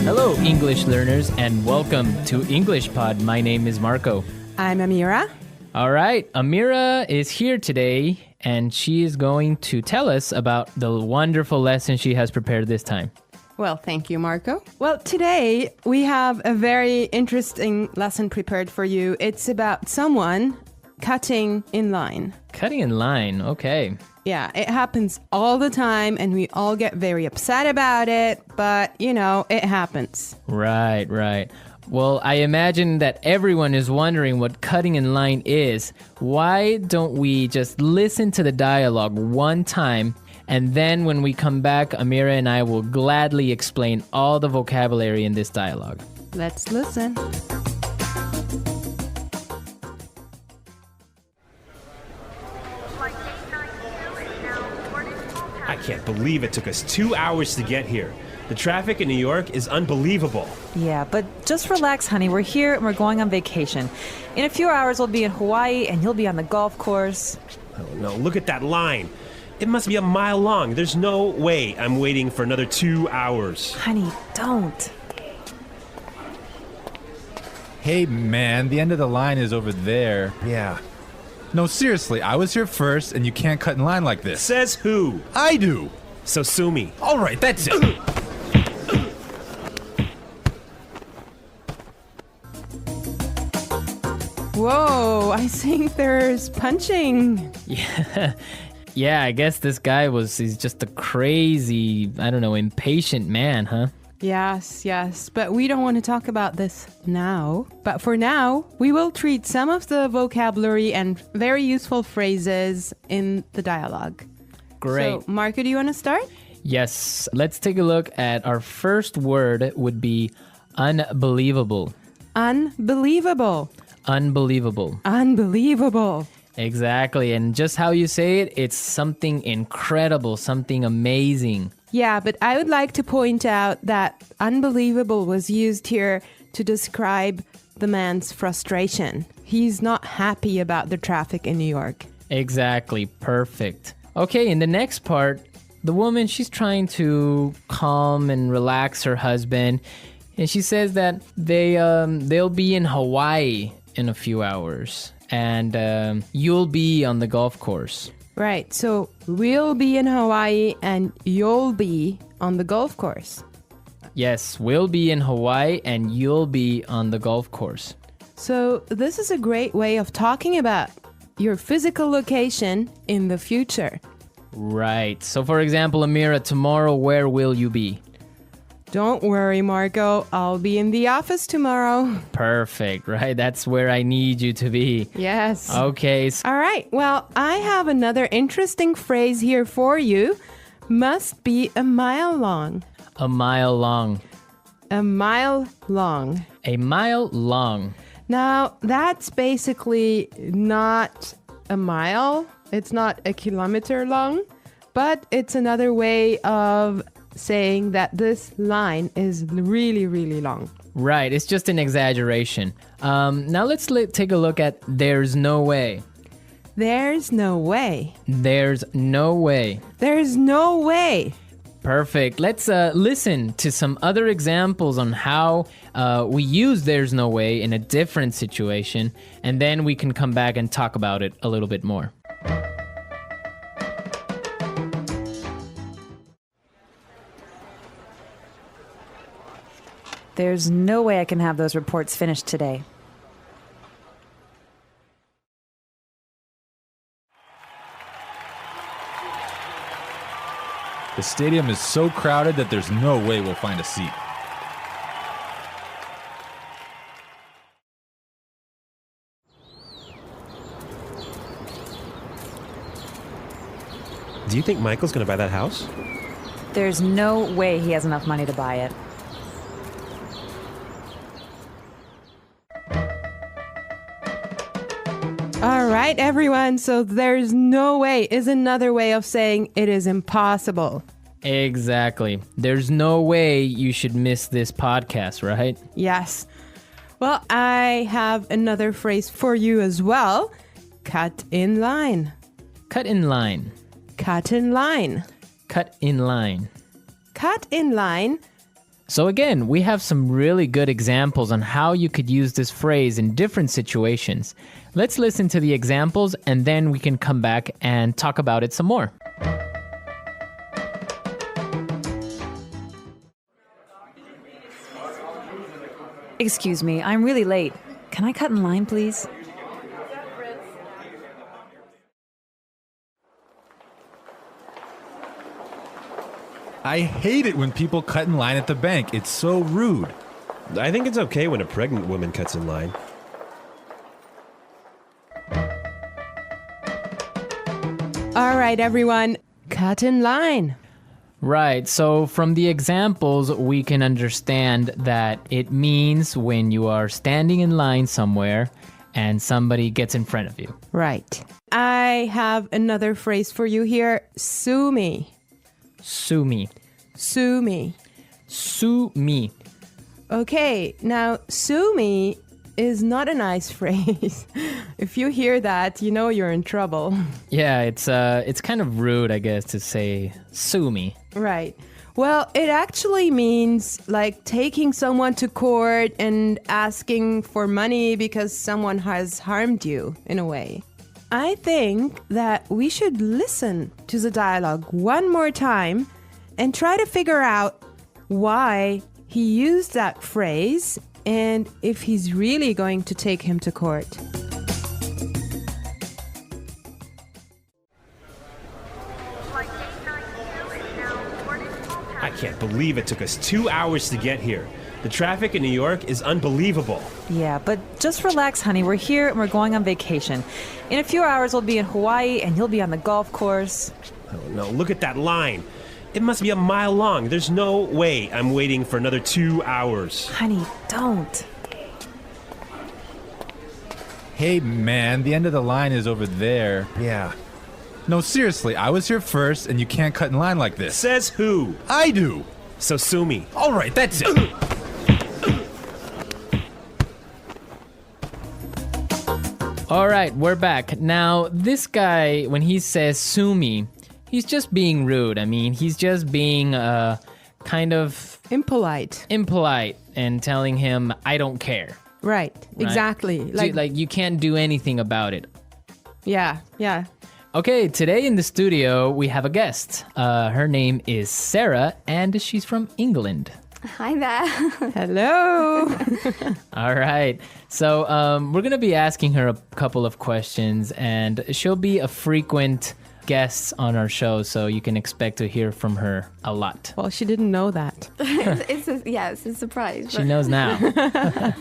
Hello, English learners, and welcome to English Pod. My name is Marco. I'm Amira. All right, Amira is here today, and she is going to tell us about the wonderful lesson she has prepared this time. Well, thank you, Marco. Well, today we have a very interesting lesson prepared for you. It's about someone cutting in line. Cutting in line, okay. Yeah, it happens all the time and we all get very upset about it, but it happens. Right. Well, I imagine that everyone is wondering what cutting in line is. Why don't we just listen to the dialogue one time, and then when we come back, Amira and I will gladly explain all the vocabulary in this dialogue. Let's listen. I can't believe it took us 2 hours to get here. The traffic in New York is unbelievable. Yeah, but just relax, honey. We're here and we're going on vacation. In a few hours, we'll be in Hawaii and you'll be on the golf course. Oh no, look at that line. It must be a mile long. There's no way I'm waiting for another 2 hours. Honey, don't. Hey, man, the end of the line is over there. Yeah. No, seriously, I was here first, and you can't cut in line like this. Says who? I do. So sue me. All right, that's it. Whoa, I think there's punching. Yeah, I guess this guy he's just a crazy, impatient man, huh? Yes, but we don't want to talk about this now. But for now, we will treat some of the vocabulary and very useful phrases in the dialogue. Great. So, Marco, do you want to start? Yes, let's take a look at our first word would be unbelievable. Unbelievable. Unbelievable. Unbelievable. Exactly, and just how you say it, it's something incredible, something amazing. Yeah, but I would like to point out that unbelievable was used here to describe the man's frustration. He's not happy about the traffic in New York. Exactly, perfect. Okay, in the next part, the woman, she's trying to calm and relax her husband, and she says that they'll be in Hawaii in a few hours, and you'll be on the golf course. Right, so we'll be in Hawaii and you'll be on the golf course. Yes, we'll be in Hawaii and you'll be on the golf course. So this is a great way of talking about your physical location in the future. Right. So for example, Amira, tomorrow, where will you be? Don't worry, Marco. I'll be in the office tomorrow. Perfect, right? That's where I need you to be. Yes. Okay. All right. Well, I have another interesting phrase here for you. Must be a mile long. A mile long. A mile long. A mile long. Now, that's basically not a mile. It's not a kilometer long, but it's another way of saying that this line is really, really long. Right, it's just an exaggeration. Now let's take a look at there's no way. There's no way. There's no way. There's no way. Perfect. Let's listen to some other examples on how we use there's no way in a different situation, and then we can come back and talk about it a little bit more. There's no way I can have those reports finished today. The stadium is so crowded that there's no way we'll find a seat. Do you think Michael's gonna buy that house? There's no way he has enough money to buy it. All right, everyone. So there's no way is another way of saying it is impossible. Exactly. There's no way you should miss this podcast, right? Yes. Well, I have another phrase for you as well. Cut in line. Cut in line. Cut in line. Cut in line. Cut in line So again, we have some really good examples on how you could use this phrase in different situations. Let's listen to the examples and then we can come back and talk about it some more. Excuse me, I'm really late. Can I cut in line, please? I hate it when people cut in line at the bank. It's so rude. I think it's okay when a pregnant woman cuts in line. All right, everyone, cut in line. Right, so from the examples, we can understand that it means when you are standing in line somewhere and somebody gets in front of you. Right. I have another phrase for you here. Sue me. Sue me. Sue me. Sue me. Okay, now sue me is not a nice phrase. If you hear that, you know you're in trouble. Yeah, it's kind of rude, I guess, to say sue me. Right. Well, it actually means like taking someone to court and asking for money because someone has harmed you in a way. I think that we should listen to the dialogue one more time and try to figure out why he used that phrase and if he's really going to take him to court. I can't believe it took us 2 hours to get here. The traffic in New York is unbelievable. Yeah, but just relax, honey. We're here and we're going on vacation. In a few hours, we'll be in Hawaii and you'll be on the golf course. Oh no, look at that line. It must be a mile long. There's no way I'm waiting for another 2 hours. Honey, don't. Hey, man, the end of the line is over there. Yeah. No, seriously, I was here first and you can't cut in line like this. Says who? I do. So sue me. All right, that's it. All right, we're back. Now, this guy, when he says sue me, he's just being rude. I mean, he's just being kind of Impolite. impolite and telling him, I don't care. Right. Exactly. Like you can't do anything about it. Yeah. Okay, today in the studio, we have a guest. Her name is Sarah, and she's from England. Hi there. Hello. All right. So we're going to be asking her a couple of questions, and she'll be a frequent guest on our show, so you can expect to hear from her a lot. Well, she didn't know that. it's a surprise. She knows now.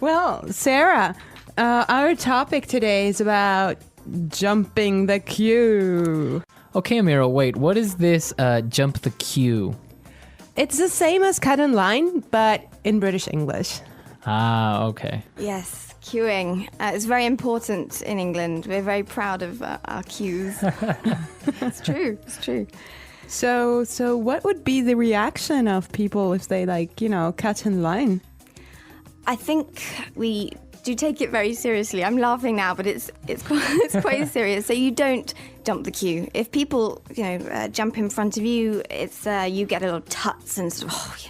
Well, Sarah, our topic today is about jumping the queue. Okay, Amira, wait. What is this jump the queue? It's the same as cut in line, but in British English. Ah, okay. Yes, queuing. It's very important in England. We're very proud of our queues. It's true. So what would be the reaction of people if they cut in line? I think we do take it very seriously. I'm laughing now, but it's quite serious. So you don't jump the queue. If people jump in front of you, it's you get a little tuts and sort of,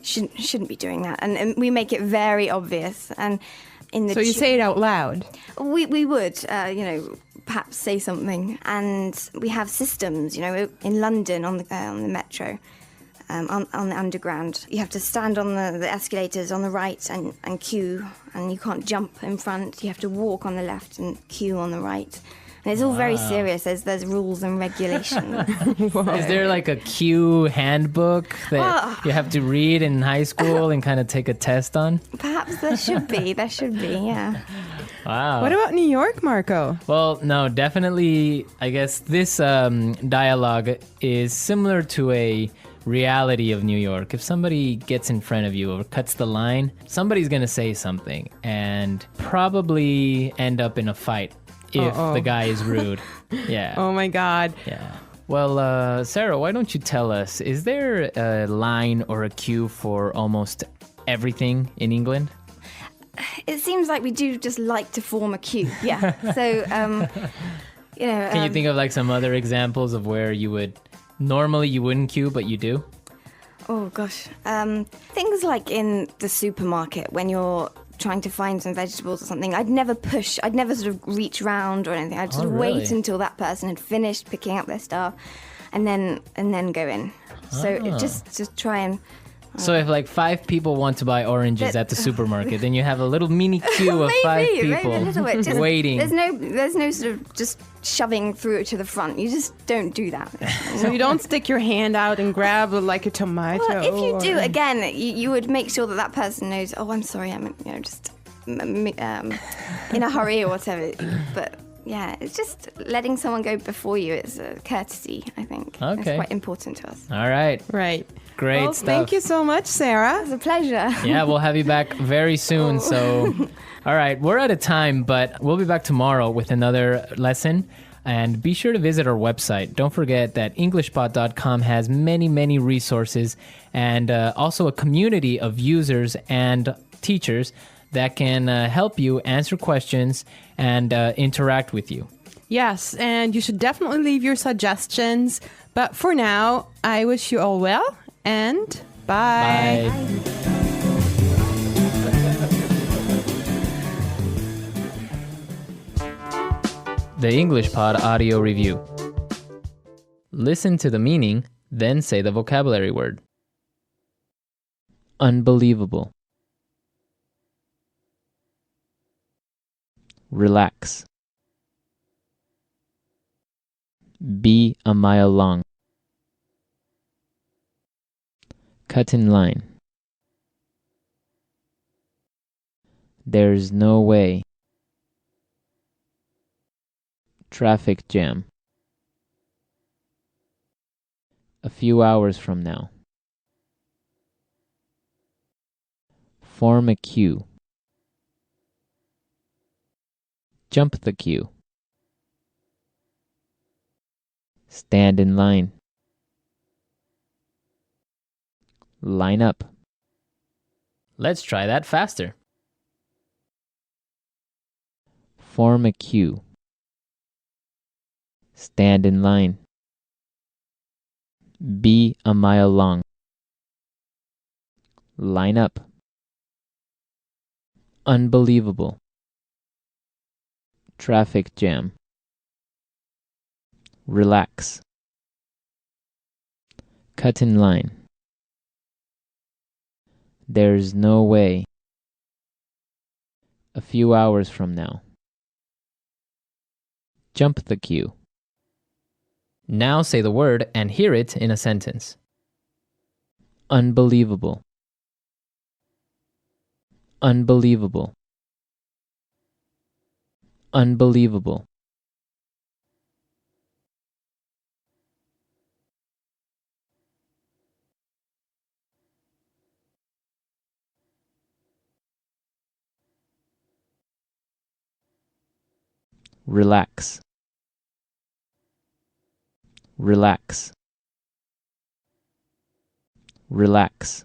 shouldn't be doing that. And we make it very obvious. And in the So you say it out loud. We would perhaps say something. And we have systems. In London on the metro. On the underground, you have to stand on the escalators on the right and queue, and you can't jump in front. You have to walk on the left and queue on the right. And it's all very serious. There's rules and regulations. Is there like a queue handbook that you have to read in high school and kind of take a test on? Perhaps there should be, yeah. Wow. What about New York, Marco? Well, no, definitely, I guess this dialogue is similar to a reality of New York. If somebody gets in front of you or cuts the line, somebody's going to say something and probably end up in a fight if the guy is rude. Yeah. Oh my God. Yeah. Well, Sarah, why don't you tell us, is there a line or a queue for almost everything in England? It seems like we do just like to form a queue. Yeah. So, Can you think of like some other examples of where you would normally you wouldn't queue, but you do? Oh gosh. Things like in the supermarket when you're trying to find some vegetables or something, I'd never sort of reach round or anything. I'd sort of really? wait until that person had finished picking up their stuff and then go in. So it just try and So if like 5 people want to buy oranges at the supermarket, then you have a little mini queue of 5 people maybe a little bit. Just, waiting. There's no sort of just shoving through it to the front. You just don't do that. So you don't stick your hand out and grab like a tomato. Well, if you do, or- again, you would make sure that person knows. Oh, I'm sorry, I'm just in a hurry or whatever. But yeah, it's just letting someone go before you. It's a courtesy, I think. Okay. It's quite important to us. All right. Right. Great Well, stuff. thank you so much, Sarah. It's a pleasure. Yeah, we'll have you back very soon. So, all right, we're out of time, but we'll be back tomorrow with another lesson. And be sure to visit our website. Don't forget that EnglishPod.com has many, many resources and also a community of users and teachers that can help you answer questions and interact with you. Yes, and you should definitely leave your suggestions. But for now, I wish you all well and bye. Bye. The English Pod Audio Review. Listen to the meaning, then say the vocabulary word. Unbelievable. Relax. Be a mile long. Cut in line. There's no way. Traffic jam. A few hours from now. Form a queue. Jump the queue. Stand in line. Line up. Let's try that faster. Form a queue. Stand in line. Be a mile long. Line up. Unbelievable. Traffic jam. Relax. Cut in line. There's no way. A few hours from now. Jump the queue. Now say the word and hear it in a sentence. Unbelievable. Unbelievable. Unbelievable. Relax. Relax. Relax.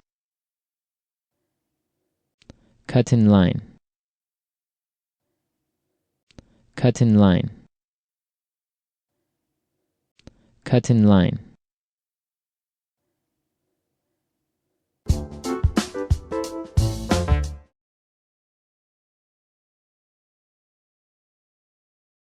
Cut in line. Cut in line. Cut in line.